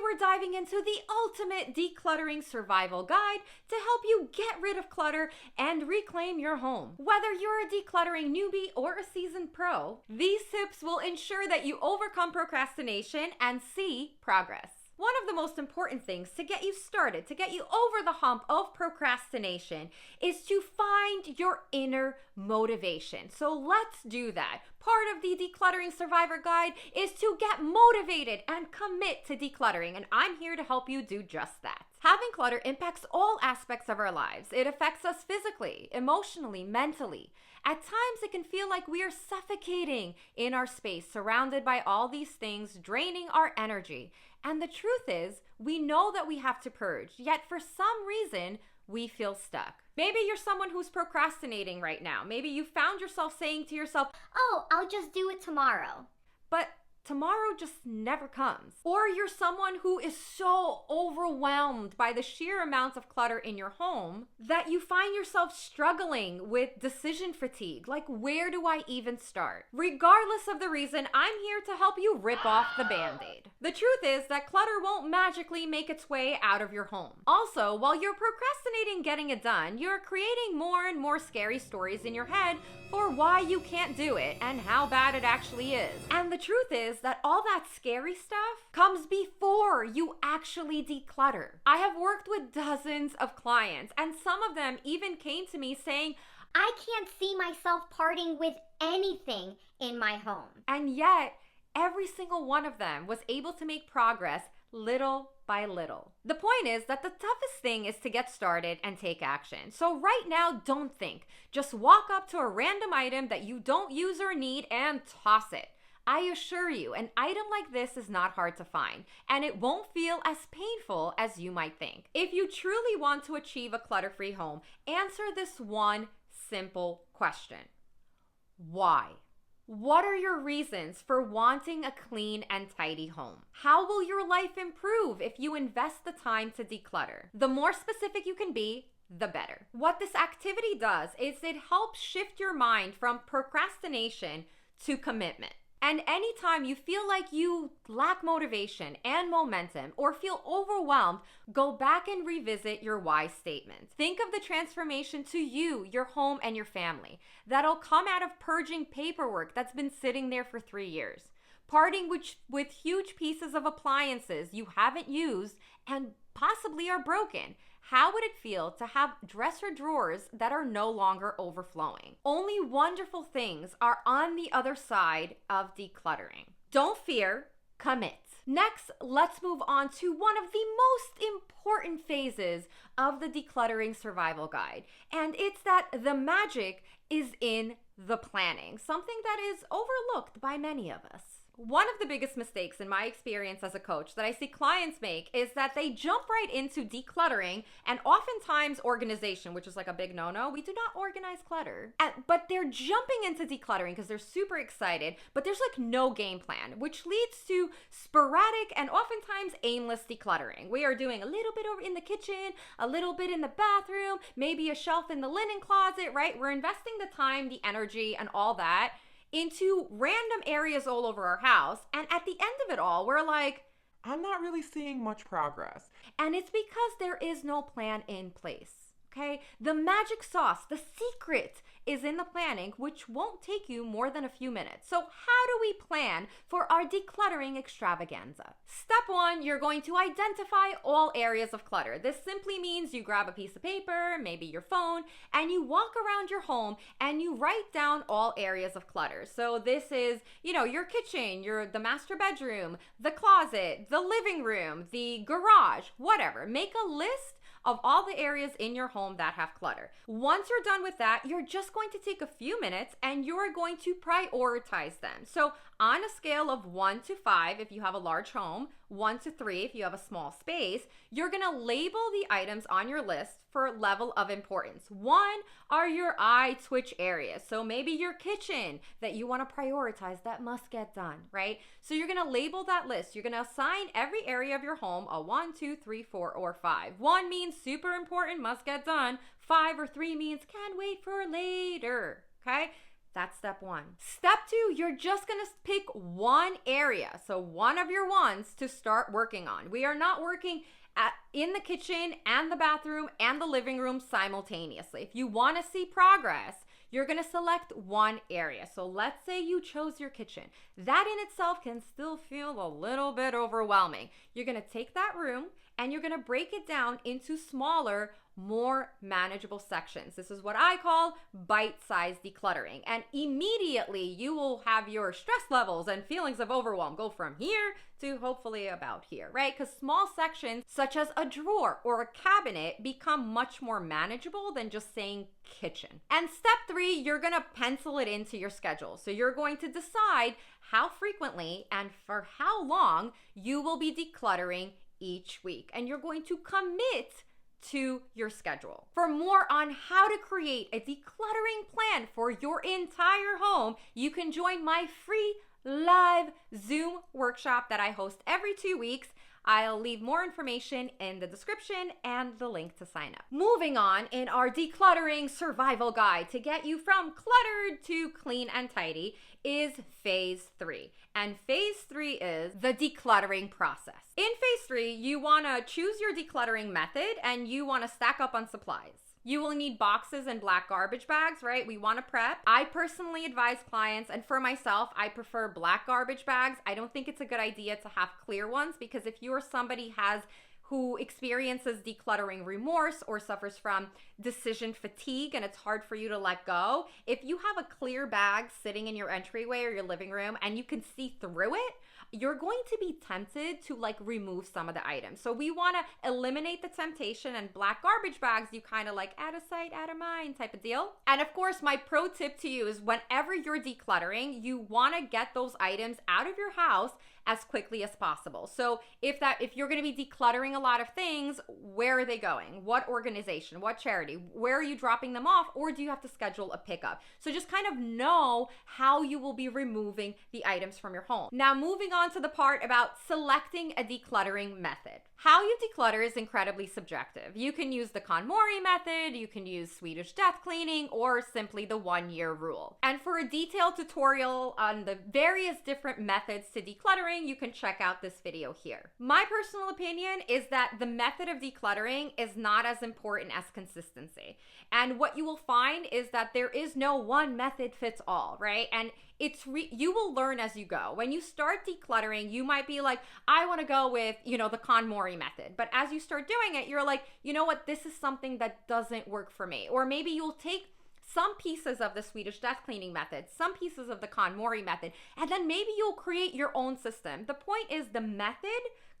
we're diving into the ultimate decluttering survival guide to help you get rid of clutter and reclaim your home. Whether you're a decluttering newbie or a seasoned pro, these tips will ensure that you overcome procrastination and see progress. One of the most important things to get you started, to get you over the hump of procrastination, is to find your inner motivation. So let's do that. Part of the Decluttering Survivor Guide is to get motivated and commit to decluttering, and I'm here to help you do just that. Having clutter impacts all aspects of our lives. It affects us physically, emotionally, mentally. At times, it can feel like we are suffocating in our space, surrounded by all these things, draining our energy. And the truth is, we know that we have to purge, yet for some reason, we feel stuck. Maybe you're someone who's procrastinating right now. Maybe you found yourself saying to yourself, "Oh, I'll just do it tomorrow." But tomorrow just never comes. Or you're someone who is so overwhelmed by the sheer amount of clutter in your home that you find yourself struggling with decision fatigue. Like, where do I even start? Regardless of the reason, I'm here to help you rip off the Band-Aid. The truth is that clutter won't magically make its way out of your home. Also, while you're procrastinating getting it done, you're creating more and more scary stories in your head for why you can't do it and how bad it actually is. And the truth is that all that scary stuff comes before you actually declutter. I have worked with dozens of clients, and some of them even came to me saying, "I can't see myself parting with anything in my home." And yet, every single one of them was able to make progress little by little. The point is that the toughest thing is to get started and take action. So right now, don't think. Just walk up to a random item that you don't use or need and toss it. I assure you, an item like this is not hard to find, and it won't feel as painful as you might think. If you truly want to achieve a clutter-free home, answer this one simple question. Why? What are your reasons for wanting a clean and tidy home? How will your life improve if you invest the time to declutter? The more specific you can be, the better. What this activity does is it helps shift your mind from procrastination to commitment. And anytime you feel like you lack motivation and momentum or feel overwhelmed, go back and revisit your why statement. Think of the transformation to you, your home, and your family that'll come out of purging paperwork that's been sitting there for 3 years, parting with huge pieces of appliances you haven't used and possibly are broken. How would it feel to have dresser drawers that are no longer overflowing? Only wonderful things are on the other side of decluttering. Don't fear, commit. Next, let's move on to one of the most important phases of the Decluttering Survival Guide, and it's that the magic is in the planning, something that is overlooked by many of us. One of the biggest mistakes in my experience as a coach that I see clients make is that they jump right into decluttering and oftentimes organization, which is like a big no-no. We do not organize clutter. But they're jumping into decluttering because they're super excited, but there's like no game plan, which leads to sporadic and oftentimes aimless decluttering. We are doing a little bit over in the kitchen, a little bit in the bathroom, maybe a shelf in the linen closet, right? We're investing the time, the energy, and all that into random areas all over our house. And at the end of it all, we're like, I'm not really seeing much progress. And it's because there is no plan in place. Okay? The magic sauce, the secret is in the planning, which won't take you more than a few minutes. So how do we plan for our decluttering extravaganza? Step 1, you're going to identify all areas of clutter. This simply means you grab a piece of paper, maybe your phone, and you walk around your home and you write down all areas of clutter. So this is, your kitchen, the master bedroom, the closet, the living room, the garage, whatever. Make a list of all the areas in your home that have clutter. Once you're done with that, you're just going to take a few minutes and you're going to prioritize them. So on a scale of 1 to 5, if you have a large home, 1 to 3, if you have a small space, you're gonna label the items on your list for level of importance. 1 are your eye twitch areas. So maybe your kitchen that you wanna prioritize that must get done, right? So you're gonna label that list. You're gonna assign every area of your home a 1, 2, 3, 4, or 5. 1 means super important, must get done. 5 or 3 means can wait for later, okay? That's step one. Step two, you're just gonna pick one area, so one of your ones to start working on. We are not working in the kitchen and the bathroom and the living room simultaneously. If you wanna see progress, you're gonna select one area. So let's say you chose your kitchen. That in itself can still feel a little bit overwhelming. You're gonna take that room and you're gonna break it down into smaller, more manageable sections. This is what I call bite-sized decluttering. And immediately you will have your stress levels and feelings of overwhelm go from here to hopefully about here, right? Because small sections such as a drawer or a cabinet become much more manageable than just saying kitchen. And step three, you're gonna pencil it into your schedule. So you're going to decide how frequently and for how long you will be decluttering each week. And you're going to commit to your schedule. For more on how to create a decluttering plan for your entire home, you can join my free live Zoom workshop that I host every 2 weeks. I'll leave more information in the description and the link to sign up. Moving on in our decluttering survival guide to get you from cluttered to clean and tidy is phase 3. And phase 3 is the decluttering process. In phase 3, you want to choose your decluttering method and you want to stack up on supplies. You will need boxes and black garbage bags, right? We want to prep. I personally advise clients, and for myself, I prefer black garbage bags. I don't think it's a good idea to have clear ones because if you're somebody who experiences decluttering remorse or suffers from decision fatigue and it's hard for you to let go, if you have a clear bag sitting in your entryway or your living room and you can see through it, you're going to be tempted to remove some of the items. So we want to eliminate the temptation, and black garbage bags, you kind of out of sight, out of mind type of deal. And of course, my pro tip to you is whenever you're decluttering, you want to get those items out of your house as quickly as possible. So if you're going to be decluttering a lot of things, where are they going? What organization? What charity? Where are you dropping them off? Or do you have to schedule a pickup? So just kind of know how you will be removing the items from your home. Now moving on to the part about selecting a decluttering method. How you declutter is incredibly subjective. You can use the KonMari method, you can use Swedish death cleaning, or simply the 1-year rule. And for a detailed tutorial on the various different methods to decluttering, you can check out this video here. My personal opinion is that the method of decluttering is not as important as consistency. And what you will find is that there is no one method fits all, right? And you will learn as you go. When you start decluttering, you might be like, I want to go with, the KonMari method. But as you start doing it, you're like, you know what, this is something that doesn't work for me. Or maybe you'll take some pieces of the Swedish death cleaning method, some pieces of the KonMari method, and then maybe you'll create your own system. The point is the method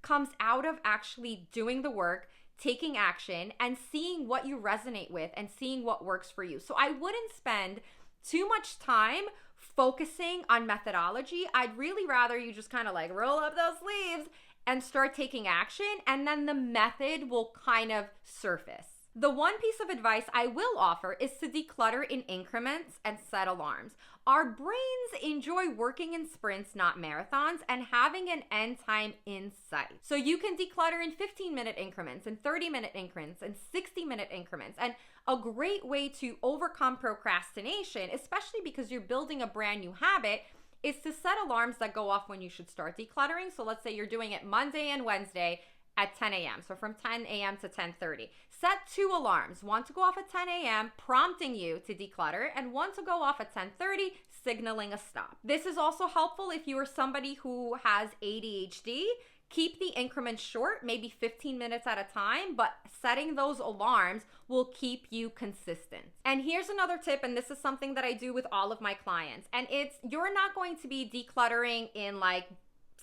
comes out of actually doing the work, taking action, and seeing what you resonate with and seeing what works for you. So I wouldn't spend too much time focusing on methodology. I'd really rather you just kind of roll up those sleeves and start taking action, and then the method will kind of surface. The one piece of advice I will offer is to declutter in increments and set alarms. Our brains enjoy working in sprints, not marathons, and having an end time in sight. So you can declutter in 15-minute increments, and 30-minute increments, and 60-minute increments. And a great way to overcome procrastination, especially because you're building a brand new habit, is to set alarms that go off when you should start decluttering. So let's say you're doing it Monday and Wednesday at 10 a.m. So from 10 a.m. to 10:30. Set 2 alarms, one to go off at 10 a.m. prompting you to declutter, and one to go off at 10:30 signaling a stop. This is also helpful if you are somebody who has ADHD. Keep the increments short, maybe 15 minutes at a time, but setting those alarms will keep you consistent. And here's another tip, and this is something that I do with all of my clients, and you're not going to be decluttering in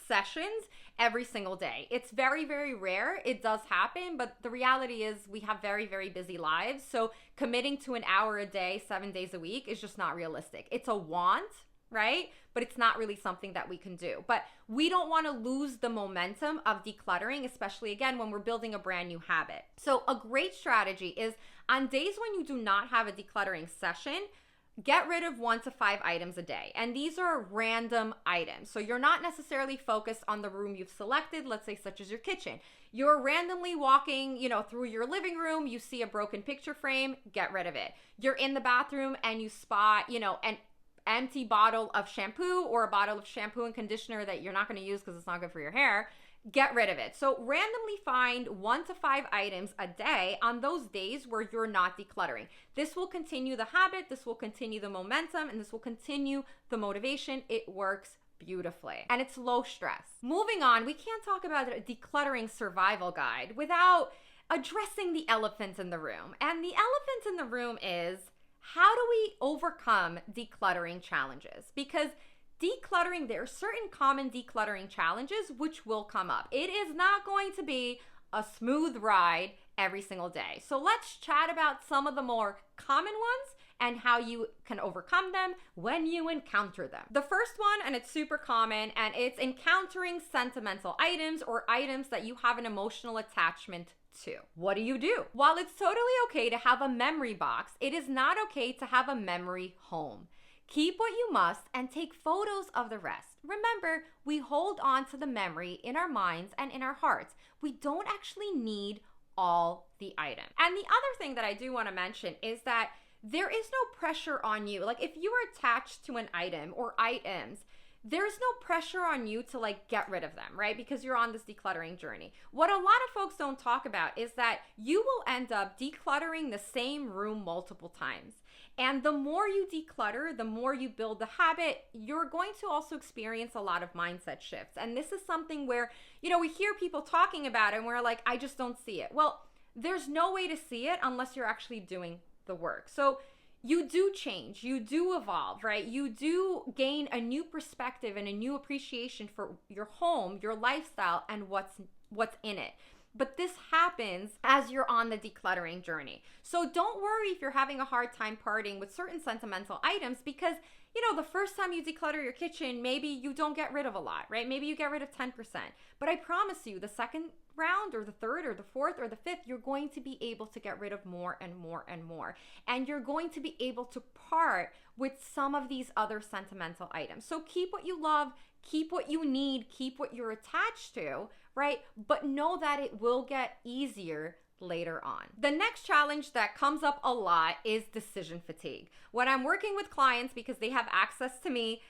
sessions every single day. It's very, very rare. It does happen, but the reality is we have very, very busy lives. So committing to an hour a day, 7 days a week is just not realistic. It's a want, right? But it's not really something that we can do. But we don't want to lose the momentum of decluttering, especially again, when we're building a brand new habit. So a great strategy is on days when you do not have a decluttering session, get rid of 1 to 5 items a day. And these are random items. So you're not necessarily focused on the room you've selected, let's say such as your kitchen. You're randomly walking, through your living room, you see a broken picture frame, get rid of it. You're in the bathroom and you spot, an empty bottle of shampoo or a bottle of shampoo and conditioner that you're not going to use because it's not good for your hair, get rid of it. So randomly find 1 to 5 items a day on those days where you're not decluttering. This will continue the habit, this will continue the momentum, and this will continue the motivation. It works beautifully. And it's low stress. Moving on, we can't talk about a decluttering survival guide without addressing the elephant in the room. And the elephant in the room is, how do we overcome decluttering challenges? Because decluttering, there are certain common decluttering challenges which will come up. It is not going to be a smooth ride every single day. So let's chat about some of the more common ones and how you can overcome them when you encounter them. The first one, and it's super common, and it's encountering sentimental items or items that you have an emotional attachment to. What do? While it's totally okay to have a memory box, it is not okay to have a memory home. Keep what you must and take photos of the rest. Remember, we hold on to the memory in our minds and in our hearts. We don't actually need all the items. And the other thing that I do want to mention is that there is no pressure on you. Like if you are attached to an item or items, there's no pressure on you to like get rid of them, right? Because you're on this decluttering journey. What a lot of folks don't talk about is that you will end up decluttering the same room multiple times. And the more you declutter, the more you build the habit, you're going to also experience a lot of mindset shifts. And this is something where, we hear people talking about it and we're like, I just don't see it. Well, there's no way to see it unless you're actually doing the work. So you do change, you do evolve, right? You do gain a new perspective and a new appreciation for your home, your lifestyle, and what's in it. But this happens as you're on the decluttering journey. So don't worry if you're having a hard time parting with certain sentimental items because, the first time you declutter your kitchen, maybe you don't get rid of a lot, right? Maybe you get rid of 10%. But I promise you, the second round or the third or the fourth or the fifth, you're going to be able to get rid of more and more and more. And you're going to be able to part with some of these other sentimental items. So keep what you love, keep what you need, keep what you're attached to, right? But know that it will get easier later on. The next challenge that comes up a lot is decision fatigue. When I'm working with clients, because they have access to me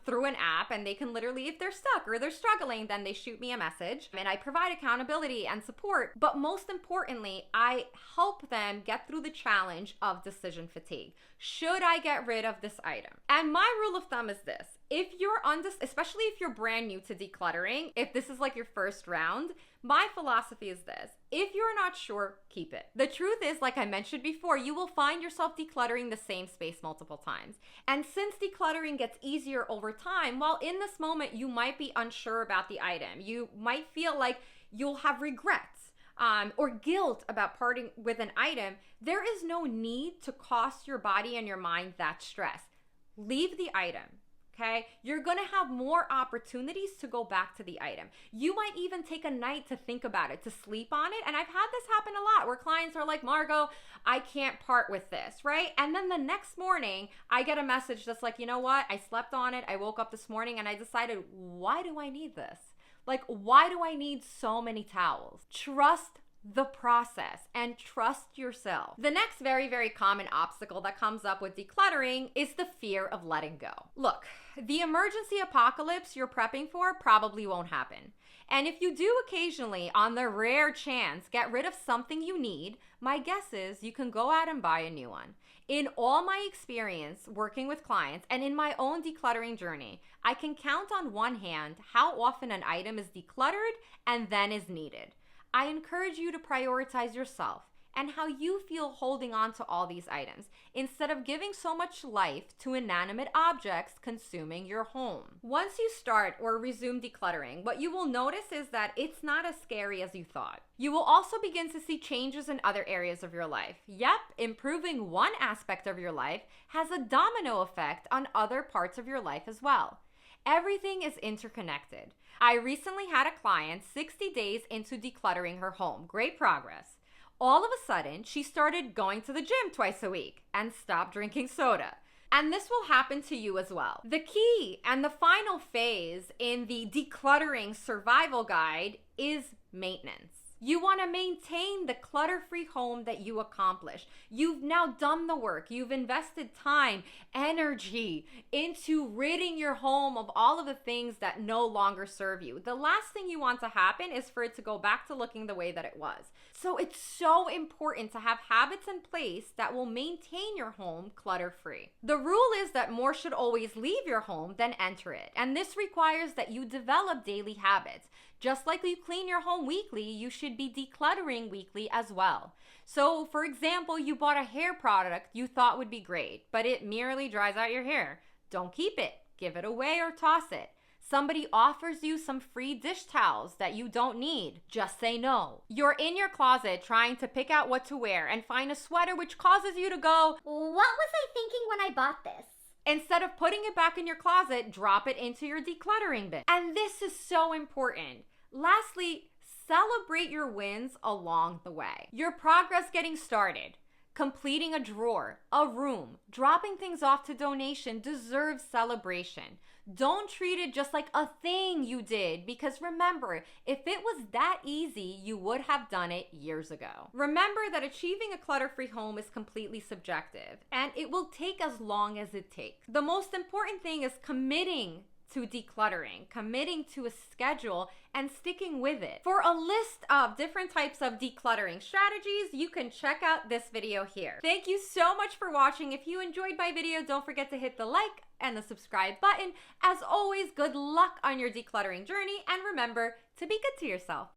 through an app and they can literally, if they're stuck or they're struggling, then they shoot me a message and I provide accountability and support. But most importantly, I help them get through the challenge of decision fatigue. Should I get rid of this item? And my rule of thumb is this. If you're especially if you're brand new to decluttering, if this is like your first round, my philosophy is this. If you're not sure, keep it. The truth is, like I mentioned before, you will find yourself decluttering the same space multiple times. And since decluttering gets easier over time, while in this moment you might be unsure about the item, you might feel like you'll have regrets or guilt about parting with an item, there is no need to cost your body and your mind that stress. Leave the item. Okay, you're gonna have more opportunities to go back to the item. You might even take a night to think about it, to sleep on it. And I've had this happen a lot where clients are like, Margo, I can't part with this, right? And then the next morning, I get a message that's like, you know what? I slept on it. I woke up this morning and I decided, why do I need this? Like, why do I need so many towels? Trust the process and trust yourself. The next very, very common obstacle that comes up with decluttering is the fear of letting go. Look, the emergency apocalypse you're prepping for probably won't happen. And if you do occasionally, on the rare chance, get rid of something you need, my guess is you can go out and buy a new one. In all my experience working with clients and in my own decluttering journey, I can count on one hand how often an item is decluttered and then is needed. I encourage you to prioritize yourself and how you feel holding on to all these items instead of giving so much life to inanimate objects consuming your home. Once you start or resume decluttering, what you will notice is that it's not as scary as you thought. You will also begin to see changes in other areas of your life. Yep, improving one aspect of your life has a domino effect on other parts of your life as well. Everything is interconnected. I recently had a client 60 days into decluttering her home. Great progress. All of a sudden, she started going to the gym twice a week and stopped drinking soda. And this will happen to you as well. The key and the final phase in the Decluttering Survival Guide is maintenance. You want to maintain the clutter-free home that you accomplished. You've now done the work. You've invested time, energy into ridding your home of all of the things that no longer serve you. The last thing you want to happen is for it to go back to looking the way that it was. So it's so important to have habits in place that will maintain your home clutter-free. The rule is that more should always leave your home than enter it. And this requires that you develop daily habits. Just like you clean your home weekly, you should be decluttering weekly as well. So, for example, you bought a hair product you thought would be great, but it merely dries out your hair. Don't keep it. Give it away or toss it. Somebody offers you some free dish towels that you don't need. Just say no. You're in your closet trying to pick out what to wear and find a sweater which causes you to go, "What was I thinking when I bought this?" Instead of putting it back in your closet, drop it into your decluttering bin. And this is so important. Lastly, celebrate your wins along the way. Your progress getting started, completing a drawer, a room, dropping things off to donation deserves celebration. Don't treat it just like a thing you did, because remember, if it was that easy, you would have done it years ago. Remember that achieving a clutter-free home is completely subjective, and it will take as long as it takes. The most important thing is committing to decluttering, committing to a schedule, and sticking with it. For a list of different types of decluttering strategies, you can check out this video here. Thank you so much for watching. If you enjoyed my video, don't forget to hit the like and the subscribe button. As always, good luck on your decluttering journey, and remember to be good to yourself.